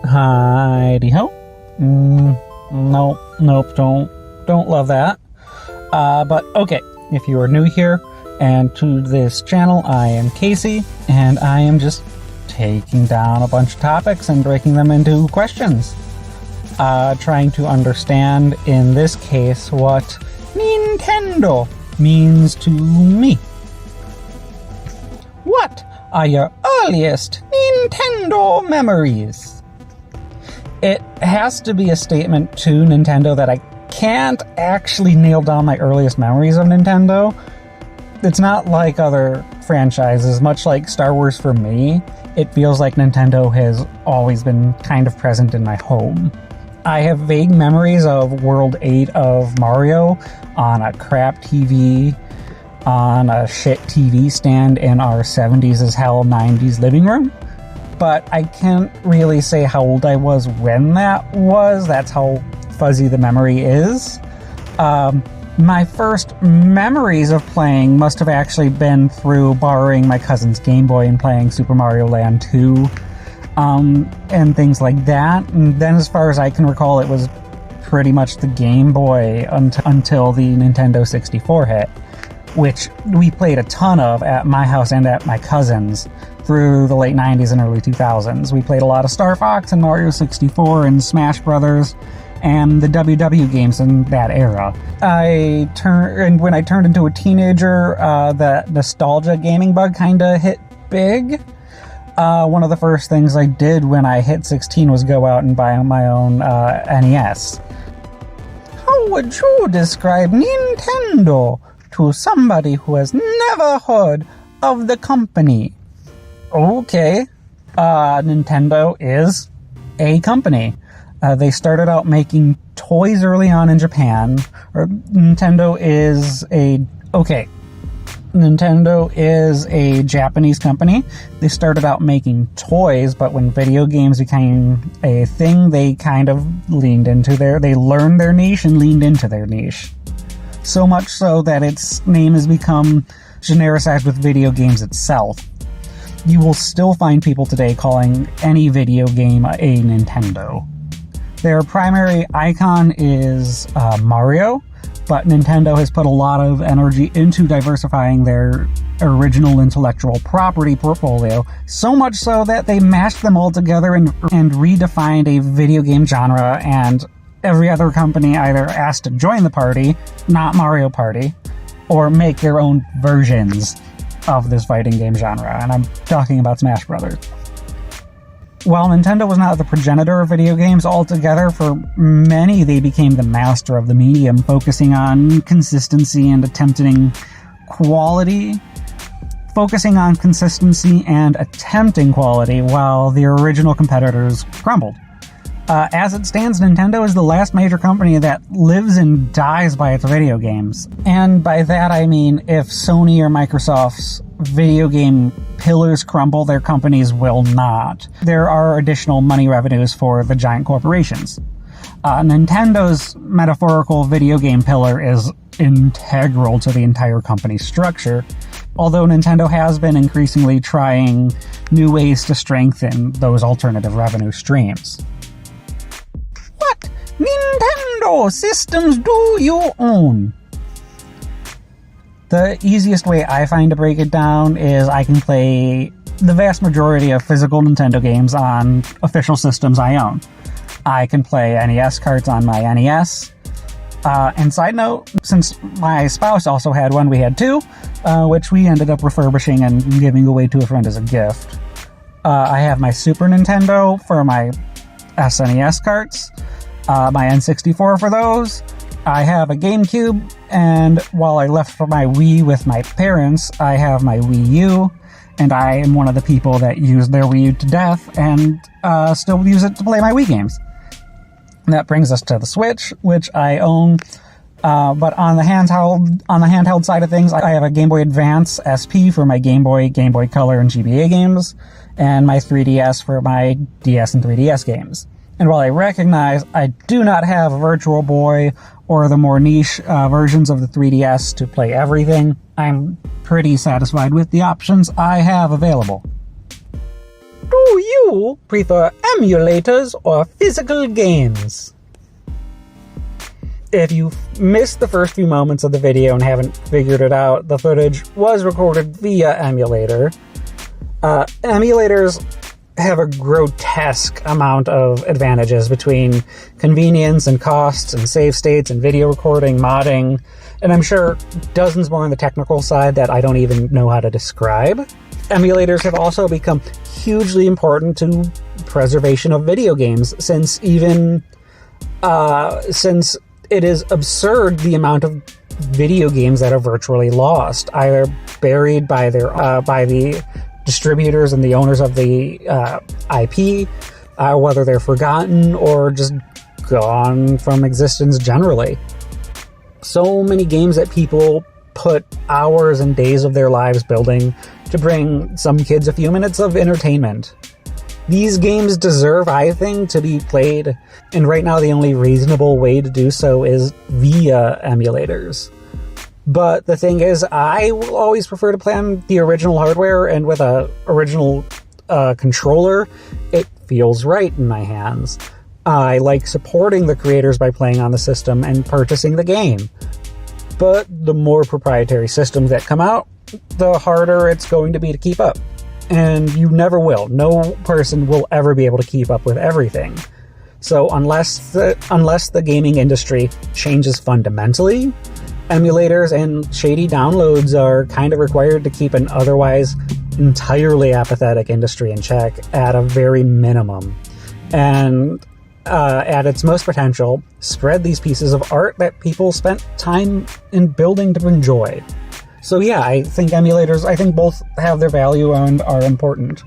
Heidi-ho. Nope, don't love that. But okay, if you are new here and to this channel, I am Casey, and I am just taking down a bunch of topics and breaking them into questions. Trying to understand, in this case, what Nintendo means to me. What are your earliest Nintendo memories? It has to be a statement to Nintendo that I can't actually nail down my earliest memories of Nintendo. It's not like other franchises, much like Star Wars for me. It feels like Nintendo has always been kind of present in my home. I have vague memories of World 8 of Mario on a crap TV, on a shit TV stand in our 70s as hell 90s living room. But I can't really say how old I was when that was. That's how fuzzy the memory is. My first memories of playing must have actually been through borrowing my cousin's Game Boy and playing Super Mario Land 2, and things like that. And then as far as I can recall, it was pretty much the Game Boy until the Nintendo 64 hit, which we played a ton of at my house and at my cousin's through the late 90s and early 2000s. We played a lot of Star Fox and Mario 64 and Smash Brothers and the WW games in that era. When I turned into a teenager, the nostalgia gaming bug kind of hit big. One of the first things I did when I hit 16 was go out and buy my own NES. How would you describe Nintendo to somebody who has never heard of the company? Okay, Nintendo is a company. They started out making toys early on in Japan. Nintendo is a Japanese company. They started out making toys, but when video games became a thing, they kind of they learned their niche and leaned into their niche. So much so that its name has become genericized with video games itself. You will still find people today calling any video game a Nintendo. Their primary icon is Mario, but Nintendo has put a lot of energy into diversifying their original intellectual property portfolio, so much so that they mashed them all together and redefined a video game genre, and every other company either asked to join the party, not Mario Party, or make their own versions of this fighting game genre, and I'm talking about Smash Brothers. While Nintendo was not the progenitor of video games altogether, for many they became the master of the medium, focusing on consistency and attempting quality. Focusing on consistency and attempting quality while the original competitors crumbled. As it stands, Nintendo is the last major company that lives and dies by its video games. And by that I mean, if Sony or Microsoft's video game pillars crumble, their companies will not. There are additional money revenues for the giant corporations. Nintendo's metaphorical video game pillar is integral to the entire company's structure, although Nintendo has been increasingly trying new ways to strengthen those alternative revenue streams. What Nintendo systems do you own? The easiest way I find to break it down is I can play the vast majority of physical Nintendo games on official systems I own. I can play NES carts on my NES. And side note, since my spouse also had one, we had two, which we ended up refurbishing and giving away to a friend as a gift. I have my Super Nintendo for my SNES carts, my N64 for those. I have a GameCube, and while I left for my Wii with my parents, I have my Wii U, and I am one of the people that use their Wii U to death and still use it to play my Wii games. And that brings us to the Switch, which I own. But on the handheld side of things, I have a Game Boy Advance SP for my Game Boy Color, and GBA games, and my 3DS for my DS and 3DS games. And while I recognize I do not have a Virtual Boy or the more niche versions of the 3DS to play everything, I'm pretty satisfied with the options I have available. Do you you prefer emulators or physical games? If you missed the first few moments of the video and haven't figured it out, the footage was recorded via emulator. Emulators have a grotesque amount of advantages between convenience and costs and save states and video recording, modding, and I'm sure dozens more on the technical side that I don't even know how to describe. Emulators have also become hugely important to preservation of video games since it is absurd the amount of video games that are virtually lost, either buried by the distributors and the owners of the IP, whether they're forgotten or just gone from existence generally. So many games that people put hours and days of their lives building to bring some kids a few minutes of entertainment. These games deserve, I think, to be played, and right now the only reasonable way to do so is via emulators. But the thing is, I will always prefer to play on the original hardware, and with a original controller, it feels right in my hands. I like supporting the creators by playing on the system and purchasing the game. But the more proprietary systems that come out, the harder it's going to be to keep up. And you never will. No person will ever be able to keep up with everything. So unless the gaming industry changes fundamentally, emulators and shady downloads are kind of required to keep an otherwise entirely apathetic industry in check at a very minimum. And at its most potential, spread these pieces of art that people spent time in building to enjoy. So yeah, I think both have their value and are important.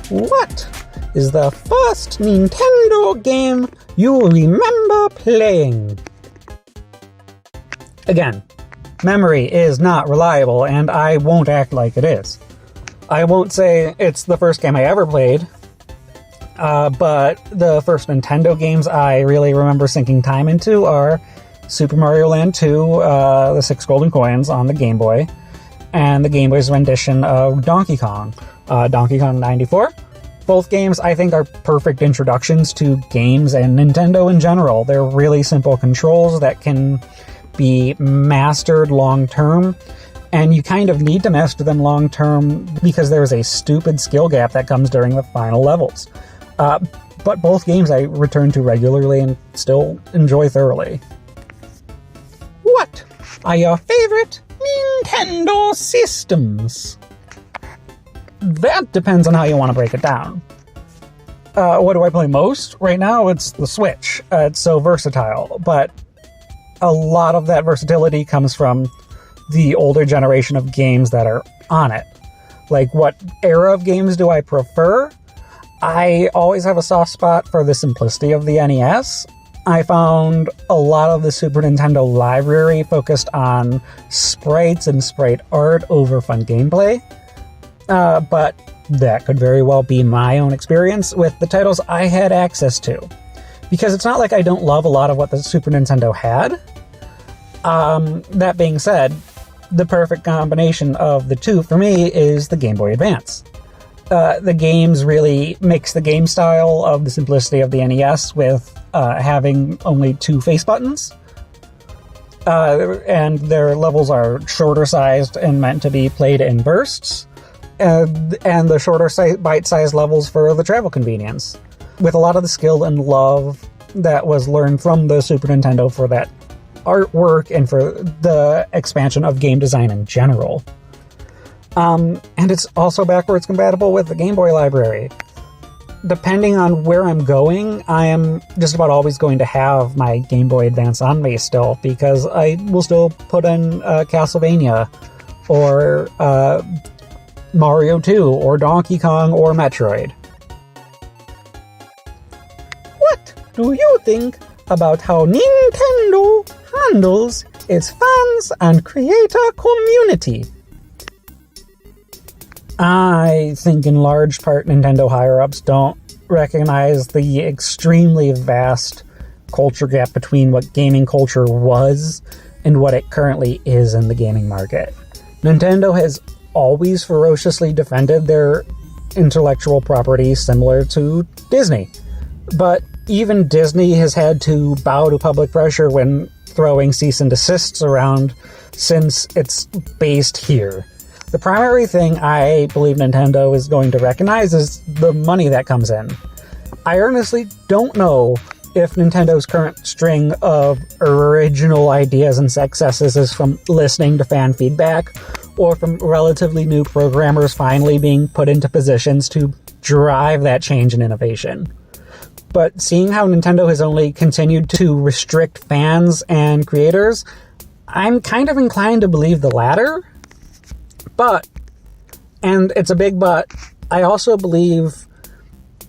What is the first Nintendo game you remember playing? Again, memory is not reliable, and I won't act like it is. I won't say it's the first game I ever played, but the first Nintendo games I really remember sinking time into are Super Mario Land 2, the 6 Golden Coins on the Game Boy, and the Game Boy's rendition of Donkey Kong 94. Both games, I think, are perfect introductions to games and Nintendo in general. They're really simple controls that can be mastered long-term, and you kind of need to master them long-term because there's a stupid skill gap that comes during the final levels. But both games I return to regularly and still enjoy thoroughly. What are your favorite Nintendo systems? That depends on how you want to break it down. What do I play most? Right now, it's the Switch. It's so versatile, but a lot of that versatility comes from the older generation of games that are on it. Like, what era of games do I prefer? I always have a soft spot for the simplicity of the NES. I found a lot of the Super Nintendo library focused on sprites and sprite art over fun gameplay. But that could very well be my own experience with the titles I had access to. Because it's not like I don't love a lot of what the Super Nintendo had. That being said, the perfect combination of the two for me is the Game Boy Advance. The games really mix the game style of the simplicity of the NES with having only 2 face buttons. And their levels are shorter sized and meant to be played in bursts. And the shorter bite-sized levels for the travel convenience. With a lot of the skill and love that was learned from the Super Nintendo for that artwork and for the expansion of game design in general. And it's also backwards compatible with the Game Boy library. Depending on where I'm going, I am just about always going to have my Game Boy Advance on me still, because I will still put in Castlevania, or Mario 2, or Donkey Kong, or Metroid. What do you think about how Nintendo handles its fans and creator community? I think in large part Nintendo higher-ups don't recognize the extremely vast culture gap between what gaming culture was and what it currently is in the gaming market. Nintendo has always ferociously defended their intellectual property, similar to Disney. But even Disney has had to bow to public pressure when throwing cease and desists around, since it's based here. The primary thing I believe Nintendo is going to recognize is the money that comes in. I earnestly don't know if Nintendo's current string of original ideas and successes is from listening to fan feedback, or from relatively new programmers finally being put into positions to drive that change and innovation. But seeing how Nintendo has only continued to restrict fans and creators, I'm kind of inclined to believe the latter. But, and it's a big but, I also believe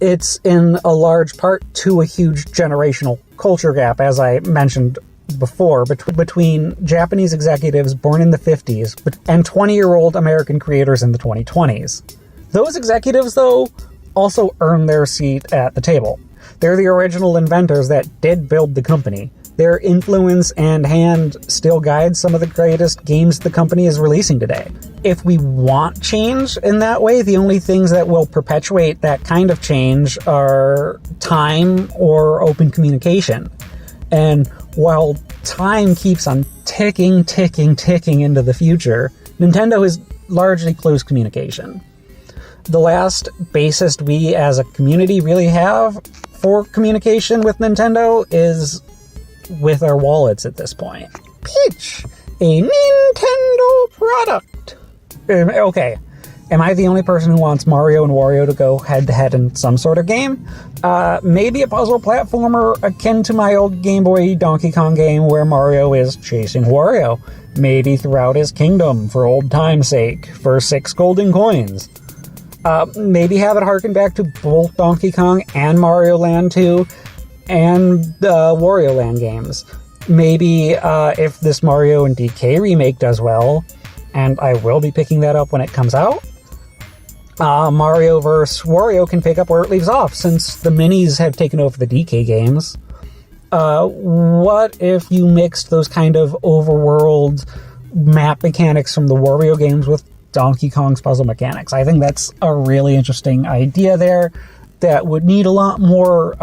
it's in a large part to a huge generational culture gap, as I mentioned before, between Japanese executives born in the 50s and 20-year-old American creators in the 2020s. Those executives, though, also earned their seat at the table. They're the original inventors that did build the company. Their influence and hand still guides some of the greatest games the company is releasing today. If we want change in that way, the only things that will perpetuate that kind of change are time or open communication. And while time keeps on ticking into the future, Nintendo has largely closed communication. The last basis we as a community really have for communication with Nintendo is with our wallets at this point. Peach, a Nintendo product. Okay, am I the only person who wants Mario and Wario to go head-to-head in some sort of game? Maybe a puzzle platformer akin to my old Game Boy Donkey Kong game where Mario is chasing Wario. Maybe throughout his kingdom, for old time's sake, for 6 golden coins. Maybe have it harken back to both Donkey Kong and Mario Land 2 and Wario Land games. Maybe if this Mario and DK remake does well, and I will be picking that up when it comes out, Mario vs. Wario can pick up where it leaves off, since the minis have taken over the DK games. What if you mixed those kind of overworld map mechanics from the Wario games with Donkey Kong's puzzle mechanics? I think that's a really interesting idea there that would need a lot more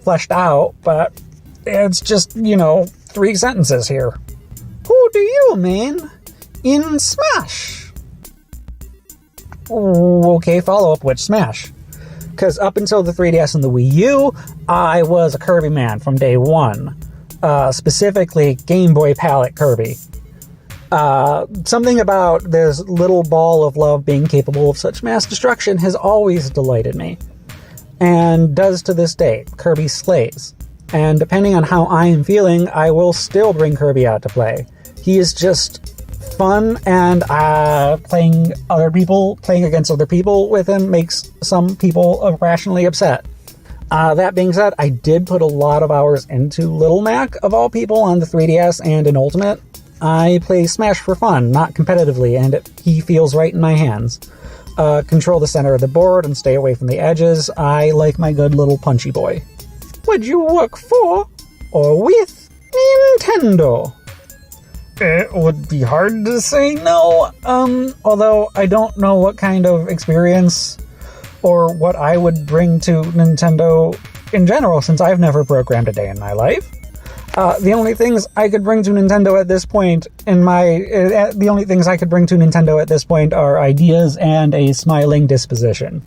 fleshed out, but it's just, 3 sentences here. Who do you mean in Smash? Okay, follow up with Smash. Because up until the 3DS and the Wii U, I was a Kirby man from day one. Specifically, Game Boy palette Kirby. Something about this little ball of love being capable of such mass destruction has always delighted me. And does to this day. Kirby slays. And depending on how I am feeling, I will still bring Kirby out to play. He is just fun, and playing against other people with him makes some people irrationally upset. That being said, I did put a lot of hours into Little Mac, of all people, on the 3DS and in Ultimate. I play Smash for fun, not competitively, and he feels right in my hands. Control the center of the board and stay away from the edges. I like my good little punchy boy. Would you work for or with Nintendo? It would be hard to say no, although I don't know what kind of experience or what I would bring to Nintendo in general, since I've never programmed a day in my life. The only things I could bring to Nintendo at this point are ideas and a smiling disposition.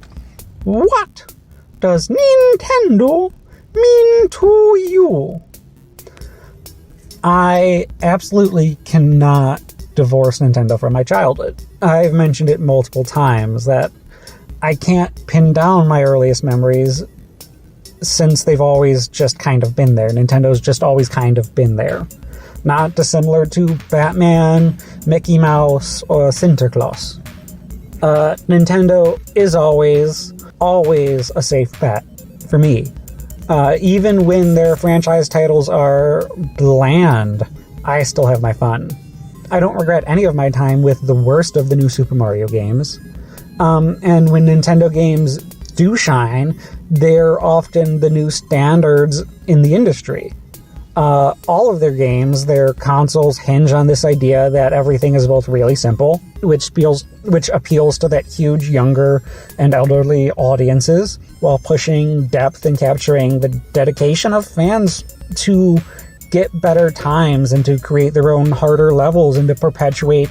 What does Nintendo mean to you? I absolutely cannot divorce Nintendo from my childhood. I've mentioned it multiple times that I can't pin down my earliest memories, since they've always just kind of been there. Nintendo's just always kind of been there. Not dissimilar to Batman, Mickey Mouse, or Sinterklaas. Nintendo is always a safe bet for me. Even when their franchise titles are bland, I still have my fun. I don't regret any of my time with the worst of the new Super Mario games. And when Nintendo games do shine, they're often the new standards in the industry. All of their games, their consoles hinge on this idea that everything is both really simple, which appeals to that huge younger and elderly audiences, while pushing depth and capturing the dedication of fans to get better times and to create their own harder levels and to perpetuate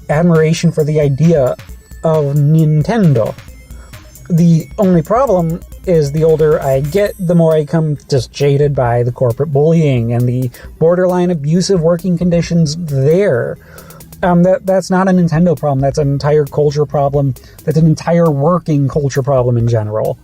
admiration for the idea of Nintendo. The only problem is the older I get, the more I become just jaded by the corporate bullying and the borderline abusive working conditions there. That's not a Nintendo problem. That's an entire culture problem. That's an entire working culture problem in general.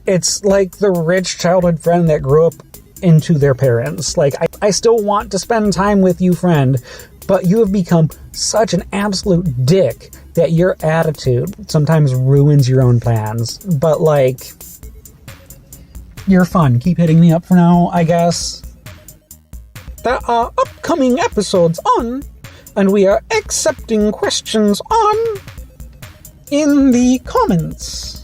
It's like the rich childhood friend that grew up into their parents. Like, I still want to spend time with you, friend, but you have become such an absolute dick that your attitude sometimes ruins your own plans. But, like, you're fun. Keep hitting me up for now, I guess. There are upcoming episodes on, and we are accepting questions on in the comments.